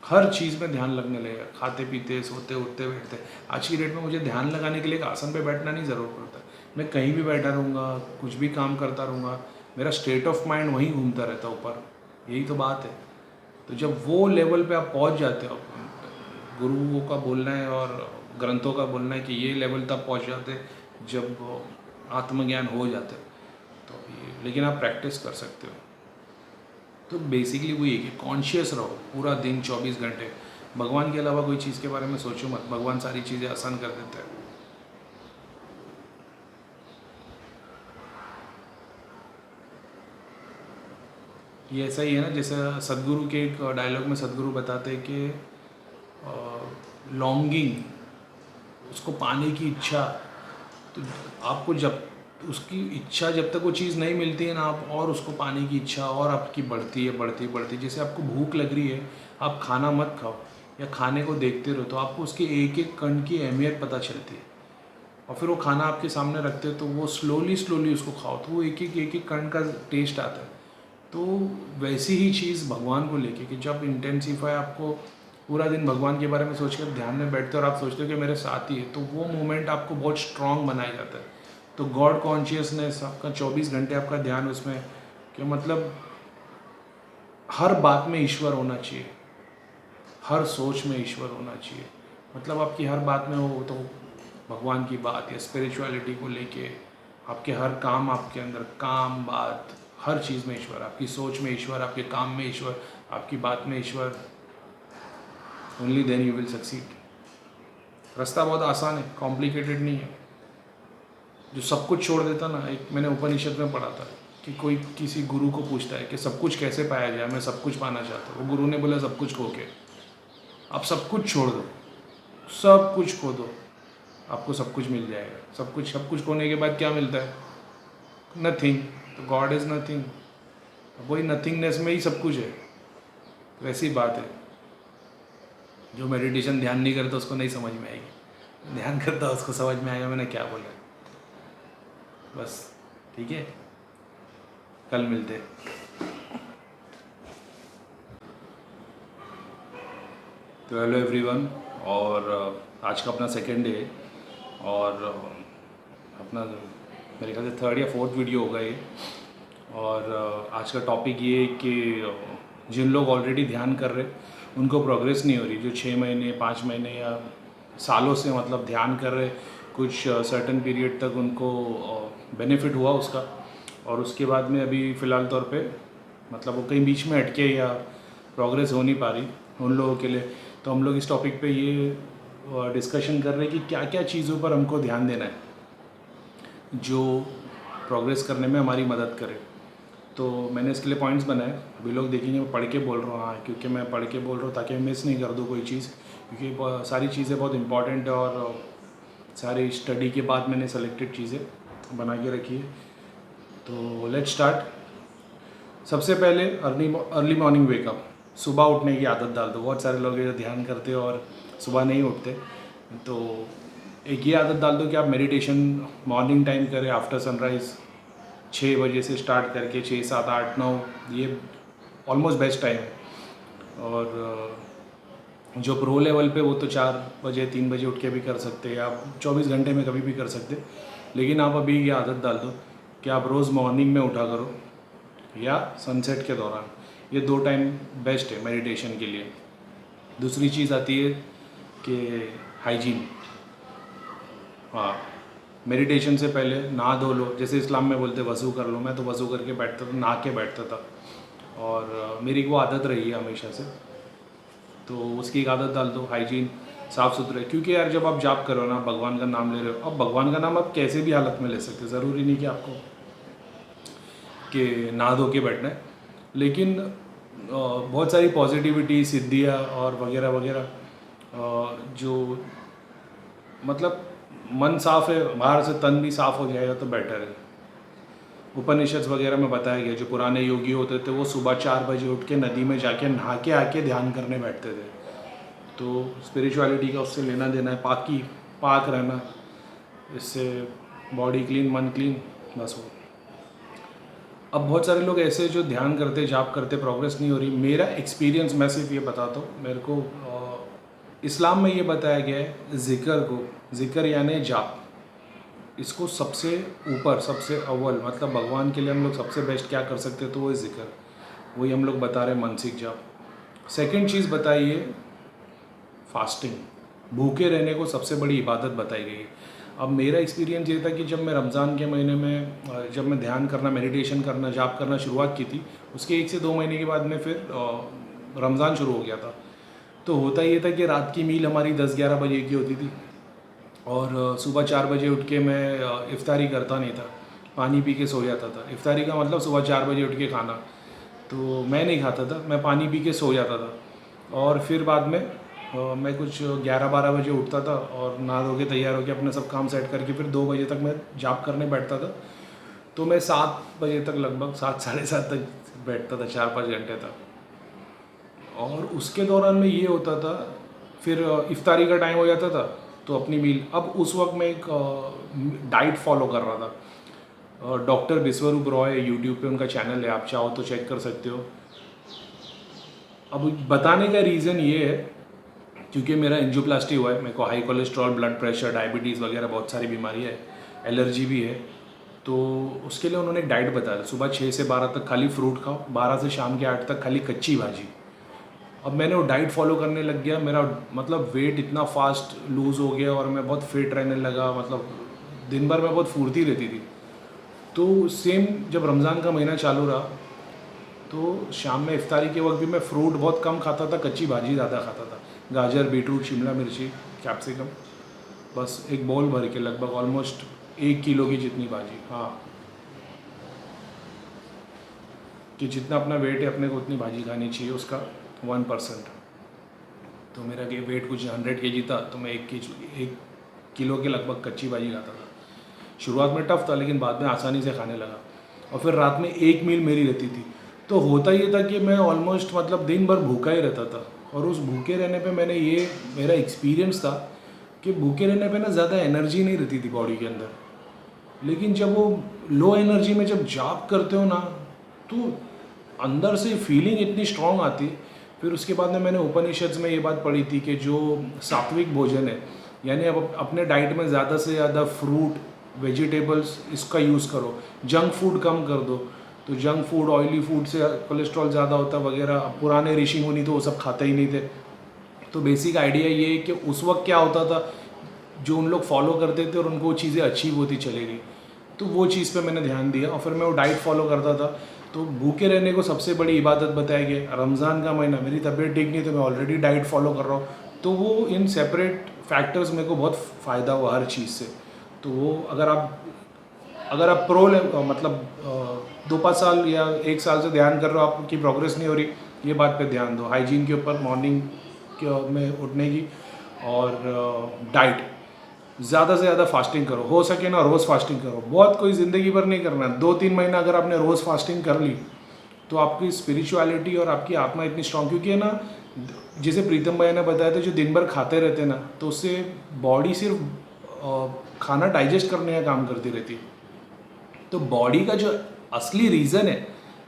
हर चीज़ में ध्यान लगने लगेगा। खाते पीते, सोते, उठते, बैठते। आज की डेट में मुझे ध्यान लगाने के लिए एक आसन पे बैठना नहीं ज़रूर पड़ता, मैं कहीं भी बैठा रहूँगा, कुछ भी काम करता रहूँगा, मेरा स्टेट ऑफ माइंड वहीं घूमता रहता ऊपर। यही तो बात है। तो जब वो लेवल पे आप पहुँच जाते हो, गुरुओं का बोलना है और ग्रंथों का बोलना है कि ये लेवल तब पहुँच जाते जब आत्मज्ञान हो जाते। तो ये लेकिन आप प्रैक्टिस कर सकते हो। तो बेसिकली वही है कि कॉन्शियस रहो पूरा दिन 24 घंटे। भगवान के अलावा कोई चीज़ के बारे में सोचो मत, भगवान सारी चीज़ें आसान कर देता है। ये ऐसा ही है ना, जैसे सदगुरु के एक डायलॉग में सदगुरु बताते हैं कि लॉन्गिंग, उसको पाने की इच्छा, तो आपको जब उसकी इच्छा, जब तक वो चीज़ नहीं मिलती है ना, आप और उसको पाने की इच्छा और आपकी बढ़ती है बढ़ती बढ़ती। जैसे आपको भूख लग रही है, आप खाना मत खाओ या खाने को देखते रहो, तो आपको उसके एक एक कण की अहमियत पता चलती है। और फिर वो खाना आपके सामने रखते हो तो वो स्लोली स्लोली उसको खाओ, तो वो एक एक कण का टेस्ट आता है। तो वैसी ही चीज़ भगवान को लेके कि जब इंटेंसिफाई, आपको पूरा दिन भगवान के बारे में सोच कर ध्यान में बैठते हो और आप सोचते हो कि मेरे साथ ही है, तो वो मोमेंट आपको बहुत स्ट्रांग बनाया जाता है। तो गॉड कॉन्शियसनेस आपका 24 घंटे आपका ध्यान उसमें, कि मतलब हर बात में ईश्वर होना चाहिए, हर सोच में ईश्वर होना चाहिए। मतलब आपकी हर बात में हो तो भगवान की बात या स्पिरिचुअलिटी को लेके, आपके हर काम, आपके अंदर काम बात हर चीज़ में ईश्वर, आपकी सोच में ईश्वर, आपके काम में ईश्वर, आपकी बात में ईश्वर। Only then you will succeed. रास्ता बहुत आसान है, कॉम्प्लिकेटेड नहीं है। जो सब कुछ छोड़ देता ना, एक मैंने उपनिषद में पढ़ा था कि कोई किसी गुरु को पूछता है कि सब कुछ कैसे पाया जाए, मैं सब कुछ पाना चाहता हूँ। वो गुरु ने बोला सब कुछ खो के, आप सब कुछ छोड़ दो, सब कुछ खो दो, आपको सब कुछ मिल जाएगा। सब कुछ खोने के बाद क्या मिलता है? नथिंग। तो गॉड इज़ नथिंग, वही नथिंगनेस में ही सब कुछ है। वैसी बात है, जो मेडिटेशन ध्यान नहीं करता उसको नहीं समझ में आएगी, ध्यान करता उसको समझ में आएगा मैंने क्या बोला। बस ठीक है, कल मिलते हैं। तो हेलो एवरीवन, और आज का अपना सेकेंड डे और अपना मेरे ख्याल से थर्ड या फोर्थ वीडियो होगा ये। और आज का टॉपिक ये है कि जिन लोग ऑलरेडी ध्यान कर रहे उनको प्रोग्रेस नहीं हो रही, जो 6 महीने 5 महीने या सालों से मतलब ध्यान कर रहे, कुछ सर्टेन पीरियड तक उनको बेनिफिट हुआ उसका, और उसके बाद में अभी फ़िलहाल तौर पे मतलब वो कहीं बीच में अटके या प्रोग्रेस हो नहीं पा रही उन लोगों के लिए। तो हम लोग इस टॉपिक पे ये डिस्कशन कर रहे हैं कि क्या क्या चीज़ों पर हमको ध्यान देना है जो प्रोग्रेस करने में हमारी मदद करे। तो मैंने इसके लिए पॉइंट्स बनाए, अभी लोग देखेंगे मैं पढ़ के बोल रहा हूँ। हाँ, क्योंकि मैं पढ़ के बोल रहा हूँ ताकि मैं मिस नहीं कर दूँ कोई चीज़, क्योंकि सारी चीज़ें बहुत इंपॉर्टेंट है और सारी स्टडी के बाद मैंने सेलेक्टेड चीज़ें बना के रखी है। तो लेट्स स्टार्ट। सबसे पहले अर्ली मॉर्निंग वेकअप, सुबह उठने की आदत डाल दो। बहुत सारे लोग जो ध्यान करते हो और सुबह नहीं उठते, तो एक ये आदत डाल दो कि आप मेडिटेशन मॉर्निंग टाइम करें, आफ्टर सनराइज़ 6 बजे से स्टार्ट करके 6, 7, 8, 9, ये ऑलमोस्ट बेस्ट टाइम है। और जो प्रो लेवल पे वो तो 4 बजे 3 बजे उठ के भी कर सकते हैं, आप 24 घंटे में कभी भी कर सकते। लेकिन आप अभी ये आदत डाल दो कि आप रोज़ मॉर्निंग में उठा करो या सनसेट के दौरान, ये 2 टाइम बेस्ट है मेडिटेशन के लिए। दूसरी चीज़ आती है कि हाइजीन। हाँ, मेडिटेशन से पहले नहा धो लो, जैसे इस्लाम में बोलते वज़ू कर लो, मैं तो वज़ू करके बैठता था, नहा के बैठता था, और मेरी वो आदत रही है हमेशा से। तो उसकी एक आदत डाल दो, हाइजीन, साफ़ सुथरे। क्योंकि यार जब आप जाप करो ना, भगवान का नाम ले रहे हो, अब भगवान का नाम आप कैसे भी हालत में ले सकते हो, ज़रूरी नहीं कि आपको कि नहा धो के बैठना है। लेकिन बहुत सारी पॉजिटिविटी, सिद्धियाँ और वगैरह वगैरह, जो मतलब मन साफ़ है, बाहर से तन भी साफ़ हो जाएगा तो बेटर है। उपनिषद वगैरह में बताया गया, जो पुराने योगी होते थे वो सुबह 4 बजे उठ के नदी में जाके नहा के आके ध्यान करने बैठते थे। तो स्पिरिचुअलिटी का उससे लेना देना है, पाक रहना, इससे बॉडी क्लीन, मन क्लीन, बस वो। अब बहुत सारे लोग ऐसे जो ध्यान करते, जाप करते, प्रोग्रेस नहीं हो रही। मेरा एक्सपीरियंस, मैं सिर्फ ये बताता हूँ, मेरे को इस्लाम में ये बताया गया है, ज़िक्र यानी जाप, इसको सबसे ऊपर, सबसे अव्वल, मतलब भगवान के लिए हम लोग सबसे बेस्ट क्या कर सकते हैं, तो वो है ज़िक्र। वही हम लोग बता रहे हैं, मानसिक जाप। सेकंड चीज़ बताइए फास्टिंग, भूखे रहने को सबसे बड़ी इबादत बताई गई है। अब मेरा एक्सपीरियंस ये था कि जब मैं रमज़ान के महीने में जब मैं ध्यान करना, मेडिटेशन करना, जाप करना शुरुआत की थी, उसके 1 से 2 महीने के बाद में फिर रमज़ान शुरू हो गया था। तो होता ये था कि रात की मील हमारी 10-11 बजे की होती थी और सुबह 4 बजे उठ के मैं इफ्तारी करता नहीं था, पानी पी के सो जाता था। इफ्तारी का मतलब सुबह 4 बजे उठ के खाना, तो मैं नहीं खाता था, मैं पानी पी के सो जाता था। और फिर बाद में मैं कुछ 11-12 बजे उठता था और नहा धो के तैयार होकर अपने सब काम सेट करके फिर 2 बजे तक मैं जाप करने बैठता था। तो मैं 7 बजे तक, लगभग 7 साढ़े 7 तक बैठता था, 4-5 घंटे तक। और उसके दौरान में ये होता था, फिर इफ्तारी का टाइम हो जाता था तो अपनी मील, अब उस वक्त मैं एक डाइट फॉलो कर रहा था। डॉक्टर बिस्वरूप रॉय, यूट्यूब पे उनका चैनल है, आप चाहो तो चेक कर सकते हो। अब बताने का रीज़न ये है क्योंकि मेरा एंजियोप्लास्टी हुआ है, मेरे को high cholesterol, blood pressure, diabetes वगैरह बहुत सारी बीमारी है, एलर्जी भी है। तो उसके लिए उन्होंने एक डाइट बताया, सुबह 6 से 12 तक खाली फ्रूट खाओ, 12 से शाम के 8 तक खाली कच्ची भाजी। अब मैंने वो डाइट फॉलो करने लग गया, मेरा मतलब वेट इतना फास्ट लूज़ हो गया और मैं बहुत फिट रहने लगा, मतलब दिन भर में बहुत फुर्ती रहती थी। तो सेम जब रमज़ान का महीना चालू रहा तो शाम में इफ्तारी के वक्त भी मैं फ्रूट बहुत कम खाता था, कच्ची भाजी ज़्यादा खाता था, गाजर, बीटरूट, शिमला मिर्ची, कैप्सिकम, बस एक बाउल भर के, लगभग ऑलमोस्ट 1 किलो की जितनी भाजी। हाँ, कि जितना अपना वेट है अपने को उतनी भाजी खानी चाहिए, उसका 1%। तो मेरा वेट कुछ 100 kg था, तो मैं 1 किलो के लगभग कच्ची भाजी खाता था। शुरुआत में टफ था लेकिन बाद में आसानी से खाने लगा। और फिर रात में एक मील मेरी रहती थी। तो होता ये था कि मैं ऑलमोस्ट मतलब दिन भर भूखा ही रहता था। और उस भूखे रहने पे मैंने ये मेरा एक्सपीरियंस था कि भूखे रहने पे ना ज़्यादा एनर्जी नहीं रहती थी बॉडी के अंदर, लेकिन जब वो लो एनर्जी में जब जाप करते हो ना तो अंदर से फीलिंग इतनी स्ट्रांग आती। फिर उसके बाद में मैंने उपनिषद में ये बात पढ़ी थी कि जो सात्विक भोजन है, यानी अब अपने डाइट में ज़्यादा से ज़्यादा फ्रूट, वेजिटेबल्स इसका यूज़ करो, जंक फूड कम कर दो। तो जंक फूड, ऑयली फूड से कोलेस्ट्रॉल ज़्यादा होता वगैरह, पुराने ऋषि मुनि तो वो सब खाते ही नहीं थे। तो बेसिक आइडिया ये है कि उस वक्त क्या होता था, जो उन लोग फॉलो करते थे और उनको वो चीज़ें अचीव होती चली गई, तो वो चीज़ पे मैंने ध्यान दिया और फिर मैं वो डाइट फॉलो करता था। तो भूखे रहने को सबसे बड़ी इबादत बताया गया। रमज़ान का महीना, मेरी तबीयत ठीक नहीं तो मैं ऑलरेडी डाइट फॉलो कर रहा हूँ, तो वो इन सेपरेट फैक्टर्स मेरे को बहुत फ़ायदा हुआ हर चीज़ से। तो वो अगर आप मतलब 2-5 साल या 1 साल से ध्यान कर रहे हो, आपकी प्रोग्रेस नहीं हो रही, ये बात पे ध्यान दो, हाइजीन के ऊपर, मॉर्निंग में उठने की, और डाइट, ज़्यादा से ज़्यादा फास्टिंग करो, हो सके ना रोज़ फास्टिंग करो। बहुत कोई ज़िंदगी भर नहीं करना, 2-3 महीना अगर आपने रोज़ फास्टिंग कर ली तो आपकी स्पिरिचुअलिटी और आपकी आत्मा इतनी स्ट्रांग, क्योंकि है ना, जैसे प्रीतम भैया ने बताया था, जो दिन भर खाते रहते ना तो उससे बॉडी सिर्फ खाना डाइजेस्ट करने का काम करती रहती है। तो बॉडी का जो असली रीज़न है,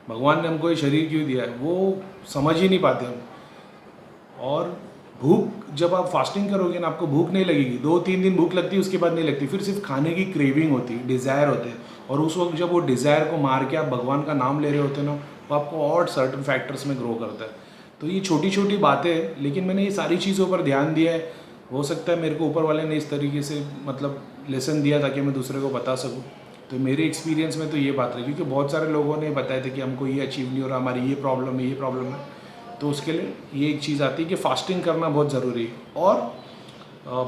भगवान ने हमको ये शरीर क्यों दिया है, वो समझ ही नहीं पाते हम। और भूख, जब आप फास्टिंग करोगे ना आपको भूख नहीं लगेगी, 2-3 दिन भूख लगती है, उसके बाद नहीं लगती, फिर सिर्फ खाने की क्रेविंग होती है, डिज़ायर होते हैं। और उस वक्त जब वो डिज़ायर को मार के आप भगवान का नाम ले रहे होते हैं ना, वो आपको और सर्टन फैक्टर्स में ग्रो करता है। तो ये छोटी छोटी बातें हैं, लेकिन मैंने ये सारी चीज़ों पर ध्यान दिया है। हो सकता है मेरे को ऊपर वाले ने इस तरीके से मतलब लेसन दिया ताकि मैं दूसरे को बता सकूँ। तो मेरे एक्सपीरियंस में तो ये बात रही, क्योंकि बहुत सारे लोगों ने बताया था कि हमको ये अचीव नहीं हो रहा, हमारी ये प्रॉब्लम है, ये प्रॉब्लम है। तो उसके लिए ये एक चीज़ आती है कि फास्टिंग करना बहुत ज़रूरी है। और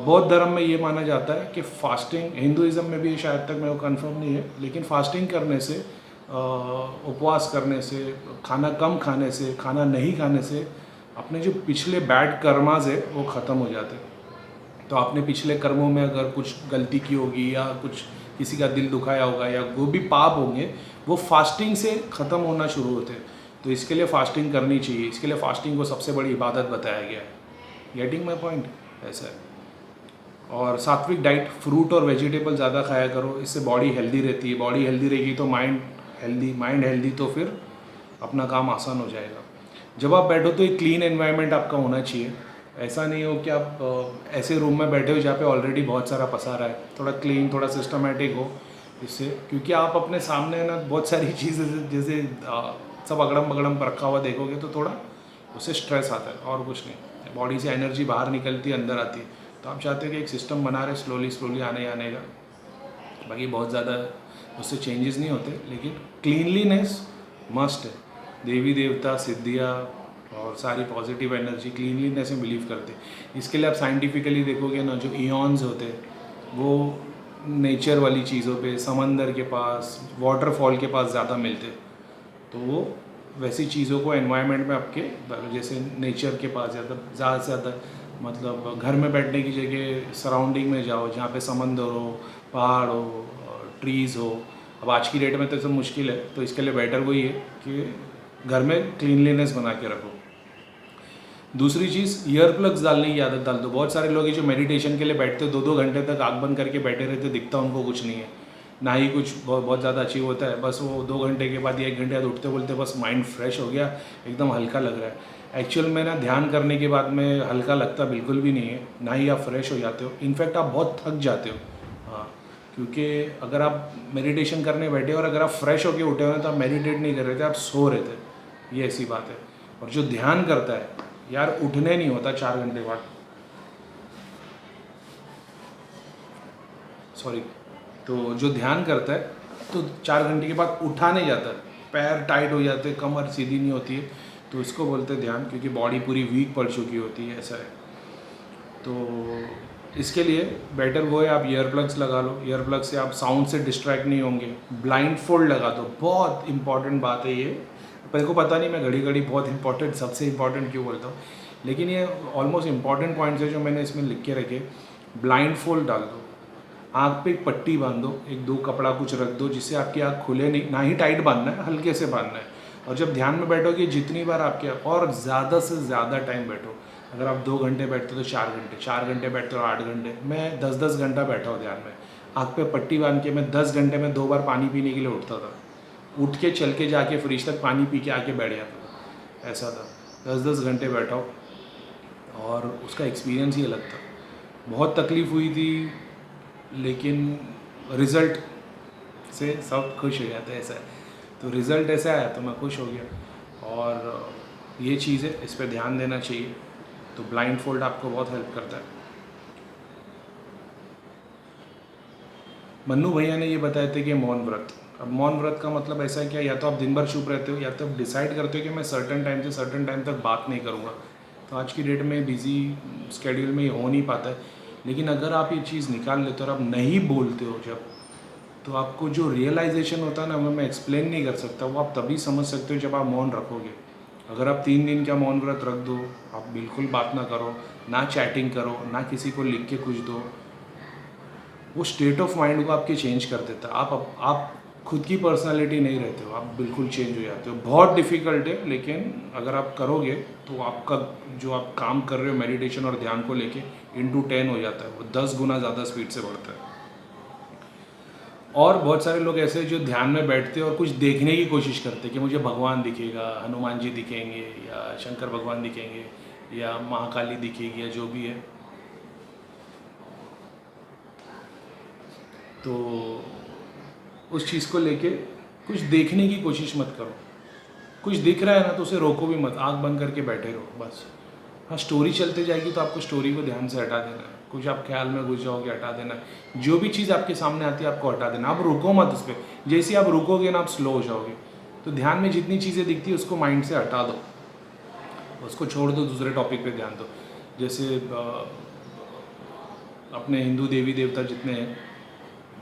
बौद्ध धर्म में ये माना जाता है कि फास्टिंग, हिंदुज़म में भी शायद तक मेरे को कन्फर्म नहीं है, लेकिन फास्टिंग करने से, उपवास करने से, खाना कम खाने से, खाना नहीं खाने से अपने जो पिछले बैड कर्मास है वो ख़त्म हो जाते हैं। तो आपने पिछले कर्मों में अगर कुछ गलती की होगी या कुछ किसी का दिल दुखाया होगा या वो भी पाप होंगे, वो फास्टिंग से ख़त्म होना शुरू होते हैं। तो इसके लिए फास्टिंग करनी चाहिए, इसके लिए फास्टिंग को सबसे बड़ी इबादत बताया गया है। गेटिंग माई पॉइंट, ऐसा है। और सात्विक डाइट, फ्रूट और वेजिटेबल ज़्यादा खाया करो, इससे बॉडी हेल्दी रहती है। बॉडी हेल्दी रहेगी तो माइंड हेल्दी, तो फिर अपना काम आसान हो जाएगा। जब आप बैठो तो एक क्लीन एनवायरनमेंट आपका होना चाहिए। ऐसा नहीं हो कि आप ऐसे रूम में बैठे हो जहाँ पे ऑलरेडी बहुत सारा पसारा है। थोड़ा क्लीन, थोड़ा सिस्टमेटिक हो इससे, क्योंकि आप अपने सामने ना बहुत सारी चीज़ें जैसे सब अगड़म बगड़म पर रखा हुआ देखोगे तो थोड़ा उससे स्ट्रेस आता है और कुछ नहीं। बॉडी से एनर्जी बाहर निकलती है, अंदर आती है। तो आप चाहते हो कि एक सिस्टम बना रहे स्लोली स्लोली आने का, बाकी बहुत ज़्यादा उससे चेंजेस नहीं होते, लेकिन क्लीनलीनेस मस्ट है। देवी देवता, सिद्धियाँ और सारी पॉजिटिव एनर्जी क्लीनलीनेस में बिलीव करते हैं। इसके लिए आप साइंटिफिकली देखोगे ना, जो इयॉन्स होते हैं वो नेचर वाली चीज़ों पे, समंदर के पास, वाटरफॉल के पास ज़्यादा मिलते हैं। तो वो वैसी चीज़ों को एनवायरनमेंट में आपके, जैसे नेचर के पास ज़्यादा से ज़्यादा, मतलब घर में बैठने की जगह सराउंडिंग में जाओ जहाँ पे समंदर हो, पहाड़ हो, ट्रीज़ हो। अब आज की डेट में तो सब मुश्किल है, तो इसके लिए बेटर वही है कि घर में क्लीनलीनेस बना के रखो। दूसरी चीज़, ईयर प्लग्स डालने की आदत डाल दो। बहुत सारे लोग हैं जो मेडिटेशन के लिए बैठते 2-2 घंटे तक आँख बंद करके बैठे रहते, दिखता उनको कुछ नहीं है, ना ही कुछ बहुत ज़्यादा अचीव होता है। बस वो 2 घंटे के बाद या 1 घंटे बाद उठते बोलते बस माइंड फ्रेश हो गया, एकदम हल्का लग रहा है। एक्चुअल में ना ध्यान करने के बाद में हल्का लगता बिल्कुल भी नहीं है, ना ही आप फ्रेश हो जाते हो, इनफैक्ट आप बहुत थक जाते हो। हाँ, क्योंकि अगर आप मेडिटेशन करने बैठे और अगर आप फ्रेश होकर उठे हो तो आप मेडिटेट नहीं कर रहे थे, आप सो रहे थे, ये ऐसी बात है। और जो ध्यान करता है यार, उठने नहीं होता 4 घंटे बाद, सॉरी, तो जो ध्यान करता है तो 4 घंटे के बाद उठा नहीं जाता, पैर टाइट हो जाते, कमर सीधी नहीं होती है, तो इसको बोलते हैं ध्यान, क्योंकि बॉडी पूरी वीक पड़ चुकी होती है, ऐसा है। तो इसके लिए बेटर वो है, आप ईयर प्लग्स लगा लो। ईयर प्लग से आप साउंड से डिस्ट्रैक्ट नहीं होंगे। ब्लाइंड फोल्ड लगा दो, बहुत इंपॉर्टेंट बात है ये। मेरे को पता नहीं, मैं घड़ी घड़ी बहुत इंपॉर्टेंट, सबसे इंपॉर्टेंट क्यों बोलता हूँ, लेकिन ये ऑलमोस्ट इंपॉर्टेंट पॉइंट्स है जो मैंने इसमें लिख के रखे। ब्लाइंड फोल्ड डाल दो, आँख पे एक पट्टी बांध दो, 1-2 कपड़ा कुछ रख दो जिससे आपकी आँख खुले नहीं, ना ही टाइट बांधना है, हल्के से बांधना है। और जब ध्यान में बैठोगे जितनी बार आपके, और ज़्यादा से ज़्यादा टाइम बैठो। अगर आप 2 घंटे बैठते हो तो 4 घंटे, 4 घंटे बैठते हो 8 घंटे। मैं 10-10 घंटा बैठा हूँ ध्यान में, आँख पे पट्टी बांध के। मैं 10 घंटे में 2 बार पानी पीने के लिए उठता था, उठ के चल के जाके फ्रिज तक पानी पी के आके बैठ जाता था, ऐसा था। 10-10 घंटे बैठा हूँ और उसका एक्सपीरियंस ही अलग था। बहुत तकलीफ़ हुई थी, लेकिन रिज़ल्ट से सब खुश हो जाते हैं, ऐसा है। तो रिज़ल्ट ऐसा आया तो मैं खुश हो गया। और ये चीज़ है, इस पर ध्यान देना चाहिए। तो ब्लाइंड फोल्ड आपको बहुत हेल्प करता है। मन्नू भैया ने ये बताए थे कि मौन व्रत। अब मौन व्रत का मतलब ऐसा है क्या, या तो आप दिन भर चुप रहते हो, या तो आप डिसाइड करते हो कि मैं सर्टन टाइम से सर्टन टाइम तक बात नहीं करूँगा। तो आज की डेट में बिज़ी स्केड्यूल में ये हो नहीं पाता है, लेकिन अगर आप ये चीज़ निकाल लेते हो और आप नहीं बोलते हो जब, तो आपको जो रियलाइजेशन होता है ना, वो मैं एक्सप्लेन नहीं कर सकता। वो आप तभी समझ सकते हो जब आप मौन रखोगे। अगर आप 3 दिन का मौन व्रत रख दो, आप बिल्कुल बात ना करो, ना चैटिंग करो, ना किसी को लिख के कुछ दो, वो स्टेट ऑफ माइंड को आपके चेंज कर देता है। आप खुद की पर्सनालिटी नहीं रहते हो, आप बिल्कुल चेंज हो जाते हो। बहुत डिफ़िकल्ट है, लेकिन अगर आप करोगे तो आपका जो आप काम कर रहे हो मेडिटेशन और ध्यान को लेके इंटू 10 हो जाता है, वो 10 गुना ज़्यादा स्पीड से बढ़ता है। और बहुत सारे लोग ऐसे जो ध्यान में बैठते हैं और कुछ देखने की कोशिश करते हैं कि मुझे भगवान दिखेगा, हनुमान जी दिखेंगे, या शंकर भगवान दिखेंगे, या महाकाली दिखेगी, या जो भी है। तो उस चीज़ को लेके कुछ देखने की कोशिश मत करो। कुछ दिख रहा है ना तो उसे रोको भी मत, आंख बंद करके बैठे रहो बस। हाँ, स्टोरी चलते जाएगी तो आपको स्टोरी को ध्यान से हटा देना है। कुछ आप ख्याल में घुस जाओगे, हटा देना है। जो भी चीज़ आपके सामने आती है आपको हटा देना, आप रुको मत उस पर। जैसे ही आप रुकोगे ना, आप स्लो हो जाओगे। तो ध्यान में जितनी चीज़ें दिखती है उसको माइंड से हटा दो, उसको छोड़ दो, दूसरे टॉपिक पे ध्यान दो। जैसे अपने हिंदू देवी देवता जितने हैं,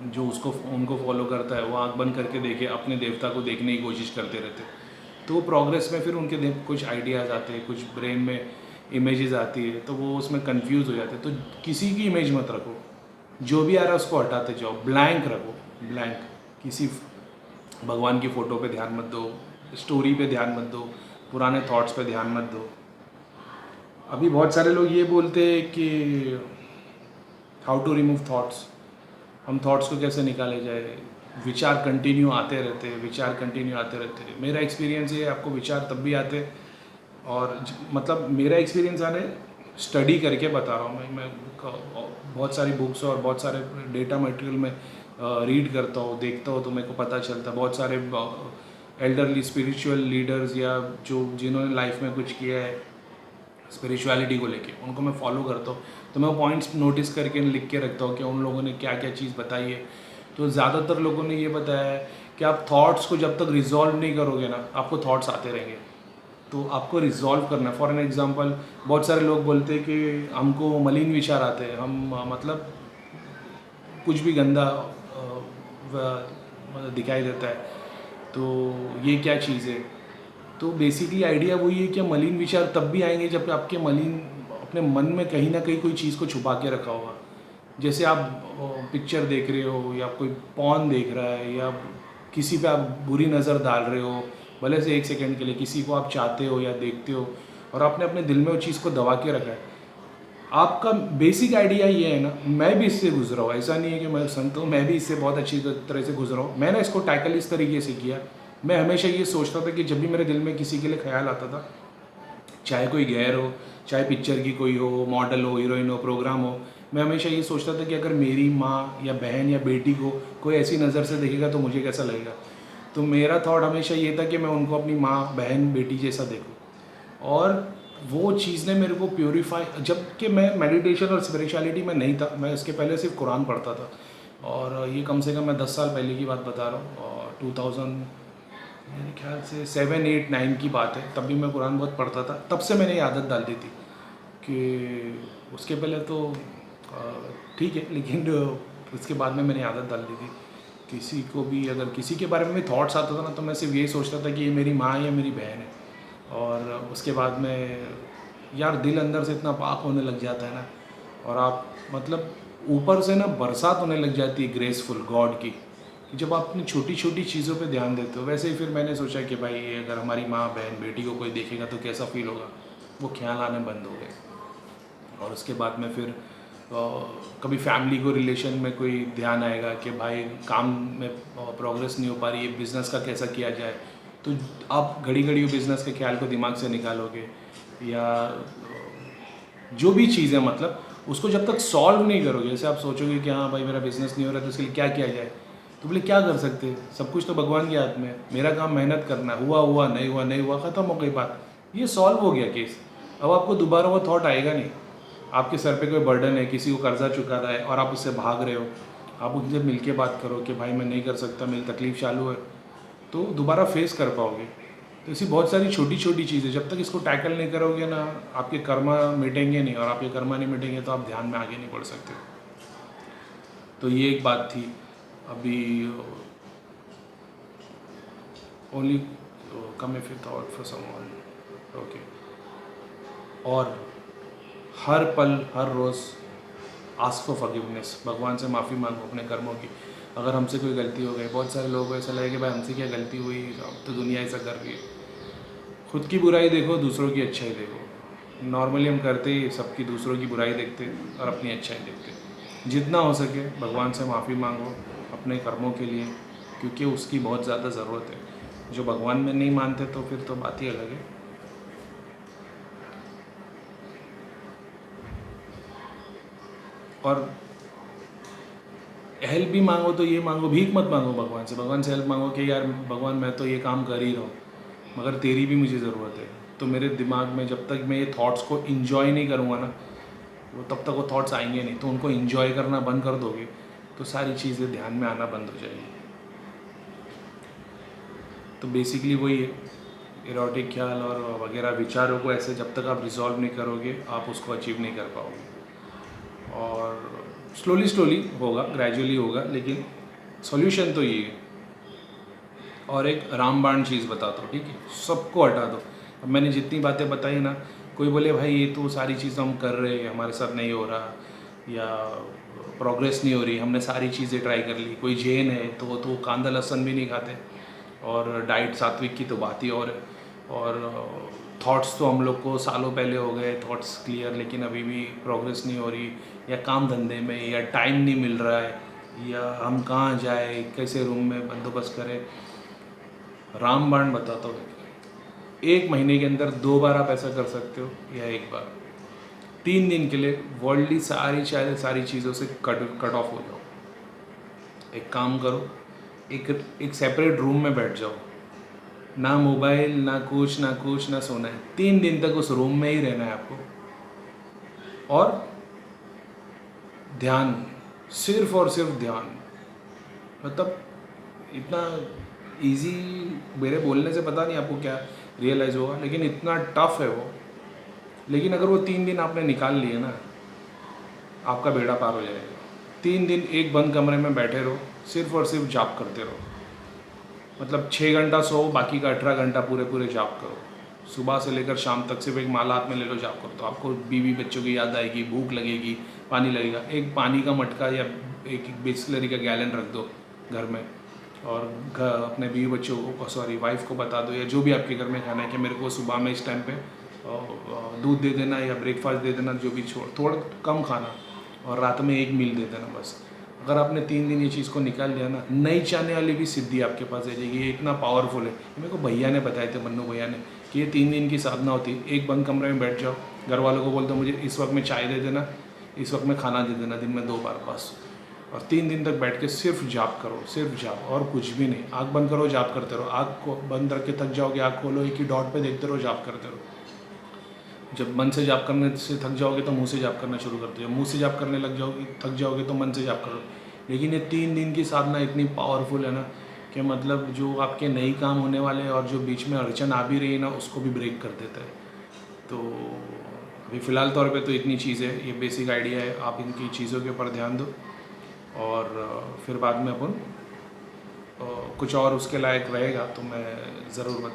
जो उनको फॉलो करता है, वो आँख बंद करके देखे, अपने देवता को देखने की कोशिश करते रहते। तो प्रोग्रेस में फिर उनके कुछ आइडियाज़ आते हैं, कुछ ब्रेन में इमेजेस आती है, तो वो उसमें कंफ्यूज हो जाते हैं। तो किसी की इमेज मत रखो, जो भी आ रहा है उसको हटाते जाओ, ब्लैंक रखो, ब्लैंक। किसी भगवान की फ़ोटो पे ध्यान मत दो, स्टोरी पे ध्यान मत दो, पुराने थॉट्स पे ध्यान मत दो। अभी बहुत सारे लोग ये बोलते हैं कि हाउ टू रिमूव थॉट्स, हम थॉट्स को कैसे निकाले जाए। विचार कंटिन्यू आते रहते हैं, विचार कंटिन्यू आते रहते हैं। मेरा एक्सपीरियंस ये है, आपको विचार तब भी आते, और मतलब मेरा एक्सपीरियंस आने स्टडी करके बता रहा हूँ मैं बहुत सारी बुक्स और बहुत सारे डेटा मटेरियल में रीड करता हूँ, देखता हूँ, तो मेरे को पता चलता है। बहुत सारे एल्डरली स्पिरिचुअल लीडर्स या जिन्होंने लाइफ में कुछ किया है स्पिरिचुअलिटी को लेके, उनको मैं फॉलो करता हूँ। तो मैं वो पॉइंट्स नोटिस करके लिख के रखता हूँ कि उन लोगों ने क्या क्या चीज़ बताई है। तो ज़्यादातर लोगों ने ये बताया है कि आप थॉट्स को जब तक रिजॉल्व नहीं करोगे ना, आपको थॉट्स आते रहेंगे। तो आपको रिजॉल्व करना है। फॉर एन एग्जांपल, बहुत सारे लोग बोलते हैं कि हमको मलिन विचार आते हैं, हम मतलब कुछ भी गंदा मतलब दिखाई देता है, तो ये क्या चीज़ है। तो बेसिकली आइडिया वही है कि मलिन विचार तब भी आएंगे जब आपके मलिन अपने मन में कहीं ना कहीं कोई चीज़ को छुपा के रखा होगा। जैसे आप पिक्चर देख रहे हो या कोई पॉन देख रहा है या किसी पे आप बुरी नज़र डाल रहे हो, भले से 1 सेकंड के लिए, किसी को आप चाहते हो या देखते हो और आपने अपने दिल में वो चीज़ को दबा के रखा है। आपका बेसिक आइडिया ये है ना, मैं भी इससे गुजरा हूँ, ऐसा नहीं है कि मैं संत हूँ, मैं भी इससे बहुत अच्छी तरह से गुजरा हूँ। मैंने इसको टैकल इस तरीके से किया, मैं हमेशा ये सोचता था कि जब भी मेरे दिल में किसी के लिए ख्याल आता था, चाहे कोई गैर हो, चाहे पिक्चर की कोई हो, मॉडल हो, हीरोइन हो, प्रोग्राम हो, मैं हमेशा ये सोचता था कि अगर मेरी माँ या बहन या बेटी को कोई ऐसी नज़र से देखेगा तो मुझे कैसा लगेगा। तो मेरा थॉट हमेशा ये था कि मैं उनको अपनी माँ, बहन, बेटी जैसा देखूँ। और वो चीज़ ने मेरे को प्योरीफाई, जबकि मैं मेडिटेशन और स्पिरिचुअलिटी में नहीं था, मैं इसके पहले सिर्फ कुरान पढ़ता था। और ये कम से कम मैं 10 साल पहले की बात बता रहा हूँ, और 2000 मेरे ख्याल से 7, 8, 9 की बात है। तब भी मैं कुरान बहुत पढ़ता था, तब से मैंने ये आदत डाल दी थी कि उसके पहले तो ठीक है, लेकिन उसके बाद में मैंने आदत डाल दी थी। किसी को भी अगर किसी के बारे में भी थॉट्स आता था ना, तो मैं सिर्फ यही सोचता था कि ये मेरी माँ या मेरी बहन है। और उसके बाद में यार दिल अंदर से इतना पाक होने लग जाता है ना, और आप मतलब ऊपर से ना बरसात होने लग जाती है ग्रेसफुल गॉड की, कि जब आप अपनी छोटी छोटी चीज़ों पे ध्यान देते हो। वैसे ही फिर मैंने सोचा कि भाई ये अगर हमारी माँ, बहन, बेटी को कोई देखेगा तो कैसा फील होगा, वो ख्याल आने बंद हो गए। और उसके बाद में फिर कभी फैमिली को रिलेशन में कोई ध्यान आएगा कि भाई काम में प्रोग्रेस नहीं हो पा रही है, बिज़नेस का कैसा किया जाए, तो आप घड़ी घड़ी बिज़नेस के ख्याल को दिमाग से निकालोगे। या जो भी चीज़ है, मतलब उसको जब तक सॉल्व नहीं करोगे, जैसे आप सोचोगे कि हाँ भाई मेरा बिज़नेस नहीं हो रहा तो इसके लिए क्या किया जाए, तो बोले क्या कर सकते हैं, सब कुछ तो भगवान के हाथ में है, मेरा काम मेहनत करना, हुआ हुआ, नहीं हुआ नहीं हुआ, ख़त्म हो गई बात, ये सॉल्व हो गया केस। अब आपको दोबारा वो थॉट आएगा नहीं। आपके सर पे कोई बर्डन है, किसी को कर्जा चुकाना है और आप उससे भाग रहे हो, आप उनसे मिल के बात करो कि भाई मैं नहीं कर सकता, मेरी तकलीफ़ चालू है, तो दोबारा फेस कर पाओगे। तो ऐसी बहुत सारी छोटी छोटी चीज़ें, जब तक इसको टैकल नहीं करोगे ना, आपके कर्मा मिटेंगे नहीं, और आपके कर्मा नहीं मिटेंगे तो आप ध्यान में आगे नहीं बढ़ सकते। तो ये एक बात थी। अभी only come if you thought for someone, okay. और हर पल, हर रोज़ आस्क फॉर फॉरगिवनेस, भगवान से माफ़ी मांगो अपने कर्मों की। अगर हमसे कोई गलती हो गई, बहुत सारे लोगों को ऐसा लगे कि भाई हमसे क्या गलती हुई, अब तो दुनिया ऐसा कर रही है। खुद की बुराई देखो, दूसरों की अच्छाई देखो। नॉर्मली हम करते ही सबकी, दूसरों की बुराई देखते और अपनी अच्छाई देखते। जितना हो सके भगवान से माफ़ी मांगो अपने कर्मों के लिए, क्योंकि उसकी बहुत ज़्यादा ज़रूरत है। जो भगवान में नहीं मानते तो फिर तो बात ही अलग है। और हेल्प भी मांगो तो ये मांगो, भीख मत मांगो भगवान से। भगवान से हेल्प मांगो कि यार भगवान मैं तो ये काम कर ही रहा हूँ, मगर तेरी भी मुझे ज़रूरत है। तो मेरे दिमाग में जब तक मैं ये थॉट्स को इन्जॉय नहीं करूँगा ना, वो तब तक वो थॉट्स आएंगे नहीं। तो उनको इन्जॉय करना बंद कर दोगे तो सारी चीज़ें ध्यान में आना बंद हो जाएगी। तो बेसिकली वही है, इरोटिक ख्याल और वगैरह विचारों को ऐसे जब तक आप रिजॉल्व नहीं करोगे, आप उसको अचीव नहीं कर पाओगे। और स्लोली स्लोली होगा, ग्रेजुअली होगा, लेकिन सॉल्यूशन तो ये है। और एक रामबाण चीज़ बताता हूँ, ठीक है, सबको हटा दो। अब मैंने जितनी बातें बताई ना, कोई बोले भाई ये तो सारी चीज़ें हम कर रहे हैं, हमारे साथ नहीं हो रहा, या प्रोग्रेस नहीं हो रही, हमने सारी चीज़ें ट्राई कर ली। कोई जैन है तो वो तो कांदा लहसुन भी नहीं खाते, और डाइट सात्विक की तो बात ही और है। और थॉट्स तो हम लोग को सालों पहले हो गए थॉट्स क्लियर, लेकिन अभी भी प्रोग्रेस नहीं हो रही, या काम धंधे में या टाइम नहीं मिल रहा है, या हम कहाँ जाए, कैसे रूम में बंदोबस्त करें। रामबाण बताता हूँ, 1 महीने के अंदर 2 बार आप ऐसा कर सकते हो, या 1 बार। 3 दिन के लिए वर्ल्डली सारी चीज़ों से कट ऑफ हो जाओ। एक काम करो, एक सेपरेट रूम में बैठ जाओ, ना मोबाइल, ना कुछ ना सोना है। 3 दिन तक उस रूम में ही रहना है आपको। और ध्यान, सिर्फ और सिर्फ ध्यान। मतलब इतना इजी, मेरे बोलने से पता नहीं आपको क्या रियलाइज़ होगा, लेकिन इतना टफ है वो। लेकिन अगर वो 3 दिन आपने निकाल लिए ना, आपका बेड़ा पार हो जाएगा। 3 दिन एक बंद कमरे में बैठे रहो, सिर्फ और सिर्फ जाप करते रहो। मतलब 6 घंटा सो, बाकी का 18 घंटा पूरे पूरे जाप करो। सुबह से लेकर शाम तक सिर्फ एक माला हाथ में ले लो, जाप करो। तो आपको बीवी बच्चों की याद आएगी, भूख लगेगी, पानी लगेगा। एक पानी का मटका या एक बिस्लरी का गैलन रख दो घर में, और अपने बीवी बच्चों को, सॉरी वाइफ को बता दो, या जो भी आपके घर में खाना है कि मेरे को सुबह में इस टाइम पे दूध दे देना या ब्रेकफास्ट दे देना, जो भी थोड़ा कम खाना, और रात में एक मील दे देना बस। अगर आपने 3 दिन ये चीज़ को निकाल लिया ना, नहीं चाहने वाली भी सिद्धि आपके पास आ जाएगी। ये इतना पावरफुल है। मेरे को भैया ने बताए थे, मन्नू भैया ने, कि ये 3 दिन की साधना होती है। एक बंद कमरे में बैठ जाओ, घर वालों को बोल दो मुझे इस वक्त में चाय दे देना, इस वक्त में खाना दे देना, दिन में 2 बार बस। और 3 दिन तक बैठ के सिर्फ जाप करो, सिर्फ जाप, और कुछ भी नहीं। आँख बंद करो, जाप करते रहो। आँख को बंद रख के थक जाओगे, आँख खोलो, एक ही डॉट पे देखते रहो, जाप करते रहो। जब मन से जाप करने से थक जाओगे तो मुंह से जाप करना शुरू करते हो। मुंह से जाप करने लग जाओगे, थक जाओगे तो मन से जाप करो। लेकिन ये 3 दिन की साधना इतनी पावरफुल है ना, कि मतलब जो आपके नए काम होने वाले हैं और जो बीच में अड़चन आ भी रही है ना, उसको भी ब्रेक कर देता है। तो अभी फ़िलहाल तौर पे तो इतनी चीज़ है, ये बेसिक आइडिया है। आप इनकी चीज़ों के ऊपर ध्यान दो, और फिर बाद में अपन कुछ और उसके लायक रहेगा तो मैं ज़रूर बताऊँ।